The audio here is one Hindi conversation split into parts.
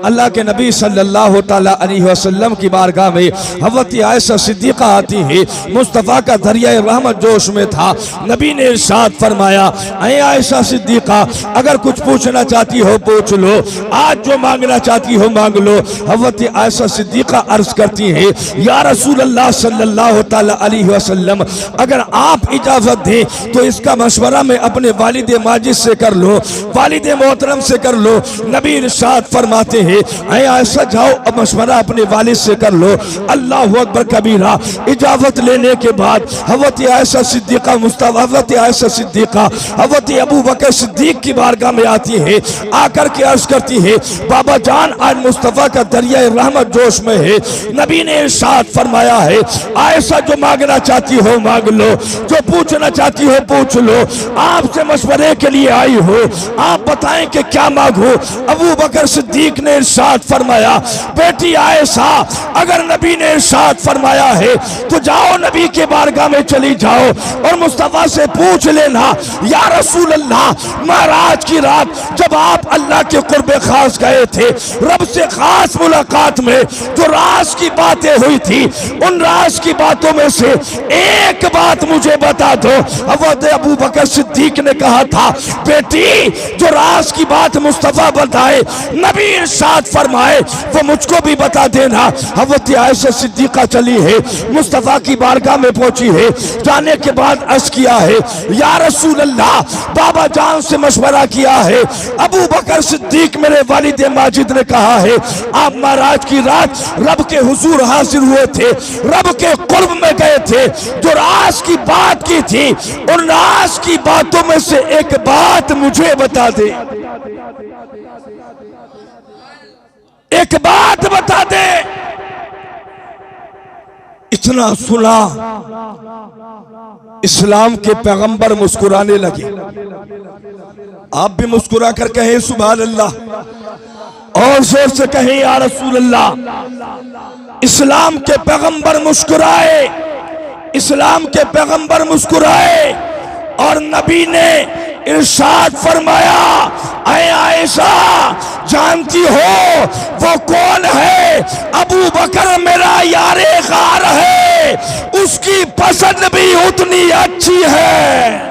अल्लाह के नबी सल्लल्लाहु तआला अलैहि वसल्लम की बारगाह में हज़रत आयशा सिद्दीक़ा आती है। मुस्तफ़ा का दरिया रहमत जोश में था। नबी ने इरशाद फरमाया, ऐ आयशा सिद्दीक़ा, अगर कुछ पूछना चाहती हो पूछ लो, आज जो मांगना चाहती हो मांग लो। हज़रत आयशा सिद्दीक़ा अर्ज करती है, या रसूल अल्लाह सल्लल्लाहु तआला अलैहि वसल्लम, अगर आप इजाजत दें तो इसका मशवरा मैं अपने वालिद माजिद से कर लो, वालिद मोहतरम से कर लो। नबी इरशाद फरमाते हैं, ऐ आयशा जाओ अब मशवरा अपने वालिद से कर लो। अल्लाहु अकबर कबीरा। इजाजत लेने के बाद हज़रत आयशा सिद्दीक़ा हज़रत आयशा सिद्दीक़ा हज़रत अबू बकर सिद्दीक की बारगाह में आती है। आकर के अर्ज करती है, बाबा जान आज मुस्तफ़ा का दरिया रहमत जोश में है। नबी ने इरशाद फरमाया है, आयशा जो मांगना चाहती हो मांग लो, जो पूछना चाहती हो पूछ लो। आपसे मशवरे के लिए आई हो, आप बताएं कि क्या मांगो। अबू बकर सिद्दीक ने इरशाद फरमाया, बेटी आयशा, अगर नबी ने इरशाद फरमाया है तो जाओ नबी के बारगाह में चली जाओ और मुस्तफ़ा से पूछ लेना, या रसूल अल्लाह, महराज की रात जब आप अल्लाह के कुर्बे खास गए थे, रब से खास मुलाकात में जो राज की बातें हुई थी, उन राज की बातों में से एक बात मुझे बता दो। हज़रत अबू बकर सिद्दीक ने कहा था, बेटी जो राज की बात मुस्तफ़ा बताए, नबी इरशाद फरमाए, वो मुझको भी बता देना। हज़रत आयशा सिद्दीक़ा चली है, मुस्तफ़ा की बारगाह में पहुंची है। जाने के बाद अर्ज़ किया है, या रसूल अल्लाह, बाबा जान से मशवरा किया है, अबू बकर सिद्दीक मेरे वालिद माजिद ने कहा है, आप महाराज की रात रब के हुजूर हाजिर हुए थे, रब के कुर्ब में गए थे, जो राज की बात की थी, उन राज की बातों में से एक बात मुझे बता दे, एक बात बता दे। इतना सुना, इस्लाम के पैगंबर मुस्कुराने लगे। आप भी मुस्कुरा कर कहें सुभान अल्लाह, और जोर से कहें या रसूल अल्लाह। इस्लाम के पैगंबर मुस्कुराए, इस्लाम के पैगंबर मुस्कुराए और नबी ने इरशाद फरमाया, ऐ आयशा, जानती हो वो कौन है? अबू बकर मेरा यारे गार है, उसकी पसंद भी उतनी अच्छी है।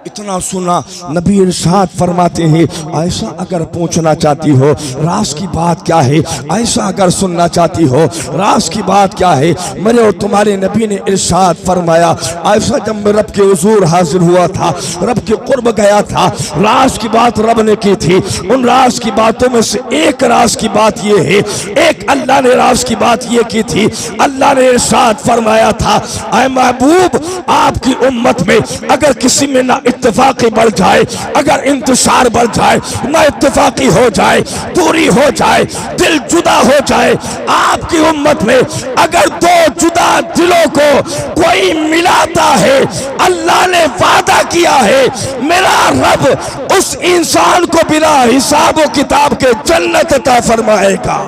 इतना सुना, नबी इरशाद फरमाते हैं, आयशा अगर पूछना चाहती हो राज की बात क्या है, आयशा अगर सुनना चाहती हो राज की बात क्या है, मेरे और तुम्हारे नबी ने इरशाद फरमाया, आयशा जब मैं रब के हुजूर हाजिर हुआ था, रब के कुर्ब गया था, राज की बात रब ने की थी। उन राज की बातों में से एक राज की बात ये है, एक अल्लाह ने राज की बात ये की थी। अल्लाह ने इरशाद फरमाया था, ऐ महबूब, आपकी उम्मत में अगर किसी में ना इत्तेफाकी बढ़ जाए, अगर इंतशार बढ़ जाए, ना इत्तेफाकी हो जाए, दूरी हो जाए, दिल जुदा हो जाए, आपकी उम्मत में अगर दो जुदा दिलों को कोई मिलाता है, अल्लाह ने वादा किया है, मेरा रब उस इंसान को बिना हिसाब व किताब के जन्नत अता फरमाएगा।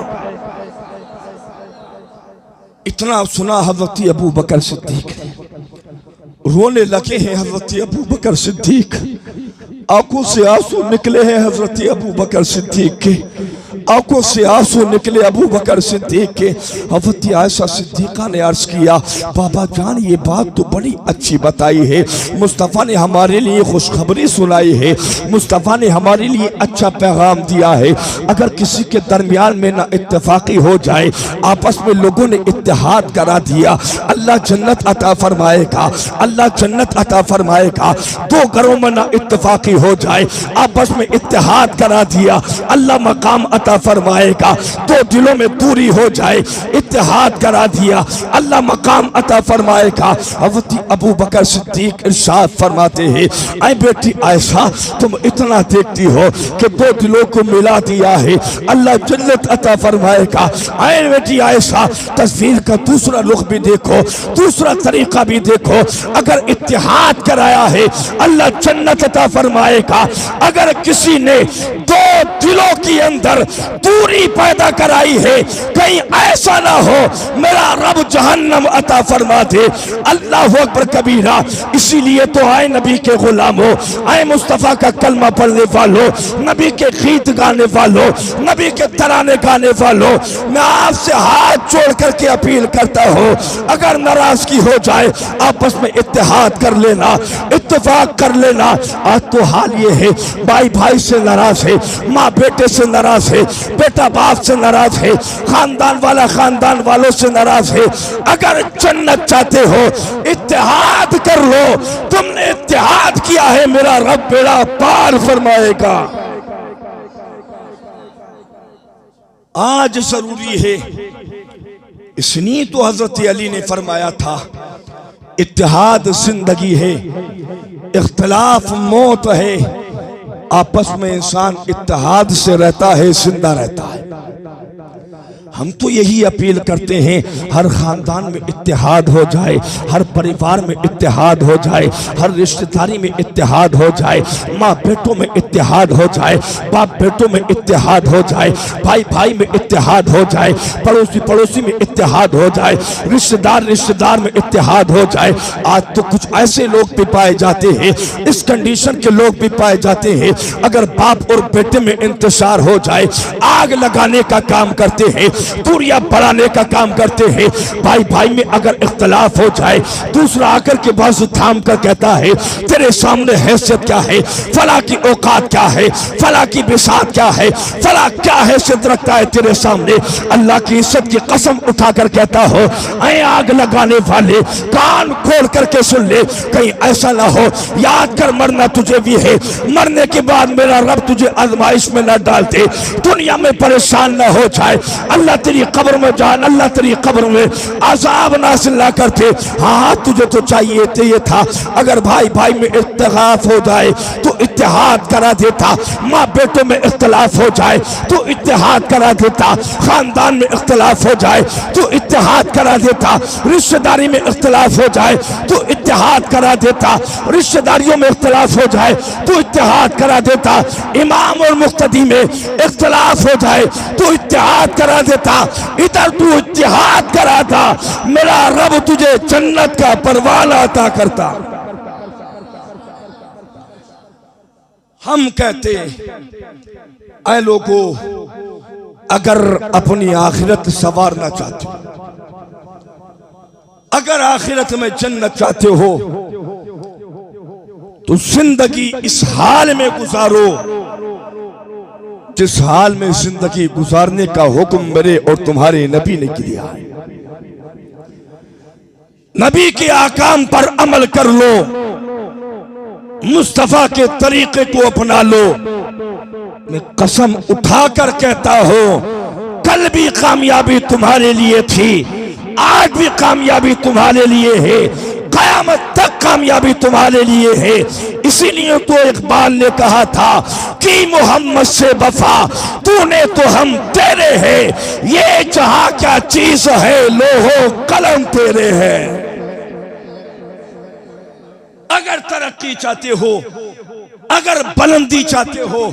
इतना सुना हज़रत अबू बकर सिद्दीक रोने लगे हैं। हज़रत अबू बकर सिद्दीक आंखों से आंसू निकले हैं। हज़रत अबू बकर सिद्दीक के आंखों से आंसू निकले अबू बकर सिद्दीक के। हज़रत आयशा सिद्दीक़ा ने अर्ज किया, बाबा जान ये बात तो बड़ी अच्छी बताई है, मुस्तफ़ा ने हमारे लिए खुशखबरी सुनाई है, मुस्तफ़ा ने हमारे लिए अच्छा पैगाम दिया है। अगर किसी के दरमियान में ना इत्तेफाकी हो जाए, आपस में लोगों ने इत्तेहाद करा दिया, अल्लाह जन्नत अता फरमाएगा, अल्लाह जन्नत अता फरमाएगा। दो घरों में ना इत्तेफाकी हो जाए, आपस में इत्तेहाद करा दिया, अल्लाह मकाम अता फरमाएगा। दो दिलों में दूरी हो जाए, इत्तेहाद करा दिया, अल्लाह मकाम अता फरमाएगा। हज़रत अबू बकर सिद्दीक इरशाद फरमाते हैं, ऐ बेटी आयशा, तुम इतना देखती हो कि दो दिलों को मिला दिया है, अल्लाह जन्नत अता फरमाएगा। ऐ बेटी आयशा, तस्वीर का दूसरा रुख भी देखो, दूसरा तरीका भी देखो। अगर इत्तेहाद कराया है, अल्लाह जन्नत अता फरमाएगा। अगर किसी ने दो दिलों के अंदर दूरी पैदा कराई है, कहीं ऐसा ना हो मेरा रब जहन्नम अता फरमा दे। अल्लाह अकबर कबीरा। इसीलिए तो आए नबी के गुलामों, आए मुस्तफ़ा का कलमा पढ़ने वालों, नबी के गीत गाने वालों, नबी के तराने गाने वालों, मैं आपसे हाथ जोड़ करके अपील करता हूँ, अगर नाराजगी हो जाए आपस में इत्तेहाद कर लेना, इत्तेफाक कर लेना। आज तो हाल ये है, भाई भाई से नाराज है, माँ बेटे से नाराज है, बेटा बाप से नाराज है, खानदान वाला खानदान वालों से नाराज है। अगर जन्नत चाहते हो इत्तेहाद कर लो, तुमने इत्तेहाद किया है मेरा रब बेड़ा पार फरमाएगा। आज जरूरी है, इसलिए तो हजरत अली ने फरमाया था इत्तेहाद जिंदगी है, इख्तिलाफ मौत है। आपस में इंसान इत्तेहाद से रहता है, जिंदा रहता है। हम तो यही अपील करते हैं हर खानदान में इत्तेहाद हो जाए, हर परिवार में इत्तेहाद हो जाए, हर रिश्तेदारी में इत्तेहाद हो जाए, माँ बेटों में इत्तेहाद हो जाए, बाप बेटों में इत्तेहाद हो जाए, भाई भाई में इत्तेहाद हो जाए, पड़ोसी पड़ोसी में इत्तेहाद हो जाए, रिश्तेदार रिश्तेदार में इत्तेहाद हो जाए। आज तो कुछ ऐसे लोग भी पाए जाते हैं, इस कंडीशन के लोग भी पाए जाते हैं, अगर बाप और बेटे में इंतशार हो जाए आग लगाने का काम करते हैं, दूरियां बढ़ाने का काम करते हैं। भाई भाई में अगर इख्तलाफ हो जाए, दूसरा आकर के बाजू थाम कर कहता है तेरे सामने हैसियत क्या है, फला की औकात क्या है, फला की बिसात क्या है, फला क्या हैसियत रखता है तेरे सामने, अल्लाह की इज्जत की कसम उठाकर कहता हो ऐ आग लगाने वाले कान खोल करके सुन ले, कहीं ऐसा ना हो याद कर मरना तुझे भी है, मरने के बाद मेरा रब तुझे आजमाइश में न डाल दे, दुनिया में परेशान न हो जाए, अल्लाह तेरी कब्र में जान, अल्लाह तेरी कब्र में अजाब नासिल ना करते। हाँ तुझे तो चाहिए था अगर भाई भाई में इख्तिलाफ हो जाए तो इत्तेहाद करा देता, माँ बेटों में इख्तिलाफ हो जाए तो इत्तेहाद करा देता, खानदान में इख्तिलाफ हो जाए तो इत्तेहाद करा देता, रिश्तेदारी में इख्तिलाफ हो जाए तो इत्तेहाद करा देता, रिश्तेदारियों में इख्तिलाफ हो जाए तो इत्तेहाद करा देता, इमाम और मुक्तदी में इख्तिलाफ हो जाए तो इत्तेहाद करा देता। इधर तू इत्तेहाद कराता, मेरा रब तुझे जन्नत का परवाना अता करता। हम कहते ऐ लोगों, अगर अपनी आखिरत संवारना चाहते हो, अगर आखिरत में जन्नत चाहते हो तो जिंदगी इस हाल में गुजारो जिस हाल में जिंदगी गुजारने का हुक्म मेरे और तुम्हारे नबी ने किया है। नबी के आकाम पर अमल कर लो, मुस्तफा के तरीके को अपना लो। मैं कसम उठाकर कहता हूं, कल भी कामयाबी तुम्हारे लिए थी, आज भी कामयाबी तुम्हारे लिए है, कयामत तक कामयाबी तुम्हारे लिए है। इसीलिए तो इकबाल ने कहा था कि मोहम्मद से वफा तूने तो हम तेरे हैं, ये जहां क्या चीज है लोहो कलम तेरे हैं। अगर तरक्की चाहते हो, अगर बुलंदी चाहते हो,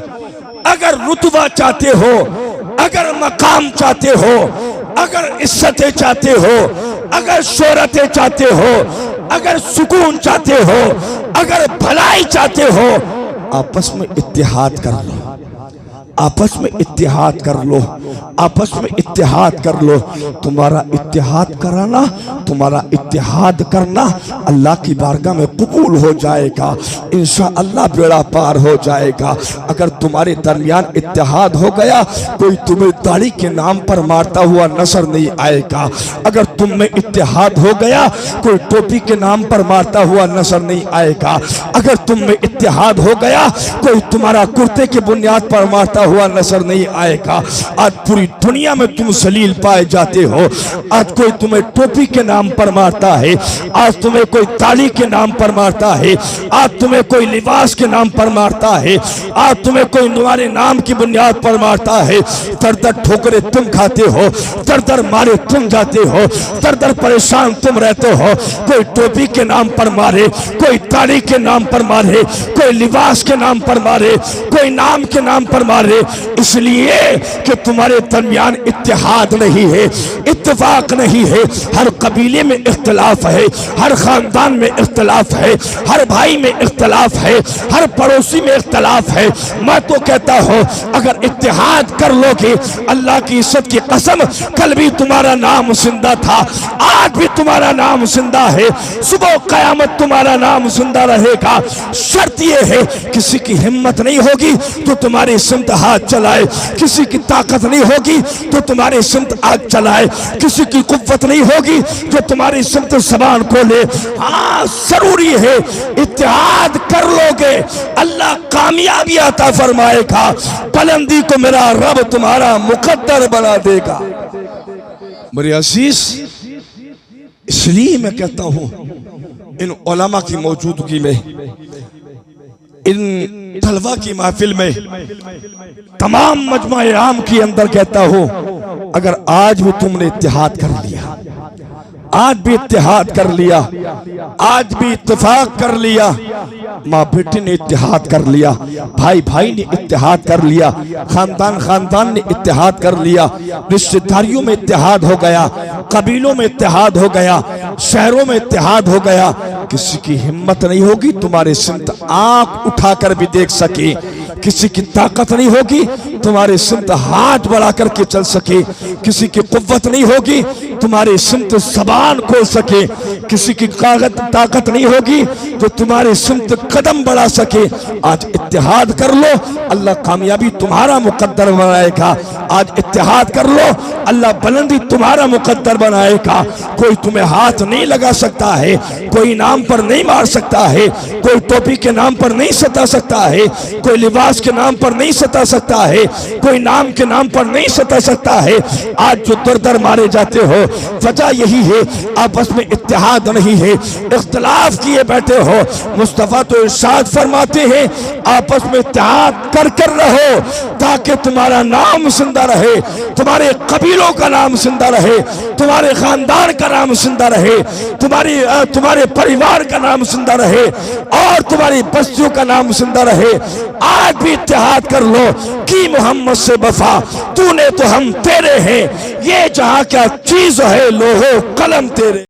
अगर रुतबा चाहते हो, अगर मकाम चाहते हो, अगर इज्जतें चाहते हो, अगर शोहरतें चाहते हो, अगर सुकून चाहते हो, अगर भलाई चाहते हो, आपस में इत्तेहाद कर लो, आपस में इत्तेहाद कर लो, आपस में इत्तेहाद कर लो। तुम्हारा इत्तेहाद कराना, तुम्हारा इत्तेहाद करना अल्लाह की बारगाह में कबूल हो जाएगा, इंशाअल्लाह बेड़ा पार हो जाएगा। अगर तुम्हारे दरमियान इत्तेहाद हो गया, कोई तुम्हें दाढ़ी के नाम पर मारता हुआ नजर नहीं आएगा। अगर तुम में इत्तेहाद हो गया, कोई टोपी के नाम पर मारता हुआ नजर नहीं आएगा। अगर तुम में इत्तेहाद हो गया, कोई तुम्हारा कुर्ते की बुनियाद पर मारता हुआ नजर नहीं आएगा। आज पूरी दुनिया में तुम जलील पाए जाते हो। आज कोई तुम्हें टोपी के नाम पर मारता है, आज तुम्हें कोई ताली के नाम पर मारता है, आज तुम्हें कोई लिबास के नाम पर मारता है, आज तुम्हें कोई तुम्हारे नाम की बुनियाद पर मारता है। दर दर ठोकरे तुम खाते हो, दर दर मारे तुम जाते हो। दर दर परेशान तुम रहते हो। कोई टोपी के नाम पर मारे, कोई दाढ़ी के नाम पर मारे, कोई लिबास के नाम पर मारे, कोई नाम के नाम पर मारे, इसलिए कि तुम्हारे दरमियान इत्तेहाद नहीं है, इत्तेफाक नहीं है। हर कबीले में इख्तिलाफ है, हर खानदान में इख्तिलाफ है, हर भाई में इख्तिलाफ है, हर पड़ोसी में इख्तिलाफ है। मैं तो कहता हूँ अगर इत्तेहाद कर लोगे, अल्लाह की इज्जत की कसम, कल भी तुम्हारा नाम जिंदा था, आज भी तुम्हारा नाम जिंदा है, सुबह कयामत तुम्हारा नाम जिंदा रहेगा। शर्त यह है किसी की हिम्मत नहीं होगी तो तुम्हारी सिमत हाथ चलाए, किसी की ताकत नहीं होगी तो तुम्हारी सिमत आग चलाए, किसी की कुव्वत नहीं होगी जो तुम्हारी सिमत ज़बान खोले। हाँ, जरूरी है इत्तेहाद कर लोगे, अल्लाह कामयाबी अता फरमाएगा, बुलंदी को मेरा रब तुम्हारा मुकद्दर बना देगा। मेरे अजीज, इसलिए मैं कहता हूं इन उलमा की मौजूदगी में, इन तलवा की महफिल में, तमाम मजमा-ए आम के अंदर कहता हूं, अगर आज भी तुमने इत्तेहाद कर लिया, आज भी इत्तेहाद कर लिया, आज भी इत्तेफाक कर लिया, माँ बेटी ने इत्तेहाद कर लिया, भाई भाई ने इत्तेहाद कर लिया, खानदान खानदान ने इत्तेहाद कर लिया, रिश्तेदारियों में इत्तेहाद हो गया, कबीलों में इत्तेहाद हो गया, शहरों में इत्तेहाद हो गया, किसी की हिम्मत नहीं होगी तुम्हारे सिमत आंख उठाकर भी देख सके, किसी की ताकत नहीं होगी तुम्हारे सिमत हाथ बढ़ा करके चल सके, किसी की कुव्वत नहीं होगी तुम्हारी सिमत ज़बान खोल सके, किसी की ताकत नहीं होगी तो तुम्हारी सिमत कदम बढ़ा सके। आज इत्तेहाद कर लो, अल्लाह कामयाबी तुम्हारा मुकद्दर बनाएगा। आज इत्तेहाद कर लो, अल्लाह बुलंदी तुम्हारा मुकद्दर बनाएगा। कोई तुम्हें हाथ नहीं लगा सकता है, कोई नाम पर नहीं मार सकता है, कोई टोपी के नाम पर नहीं सता सकता है, कोई लिबास के नाम पर नहीं सता सकता है, कोई नाम के नाम पर नहीं सता सकता है। आज जो दर दर मारे जाते हो, वजह यही है आपस में इत्तेहाद नहीं है, इख्तिलाफ किए बैठे हो। मुस्तफा तो इरशाद फरमाते हैं आपस में इत्तेहाद कर कर रहो ताकि तुम्हारा नाम जिंदा रहे, तुम्हारे कबीलों का नाम जिंदा रहे, तुम्हारे खानदान का नाम जिंदा रहे, तुम्हारे परिवार का नाम जिंदा रहे और तुम्हारी बस्तियों का नाम जिंदा रहे। आज भी इत्तेहाद कर लो कि मोहम्मद से वफा, तूने तो हम तेरे हैं, ये जहां क्या चीज है लोहो कलम तेरे।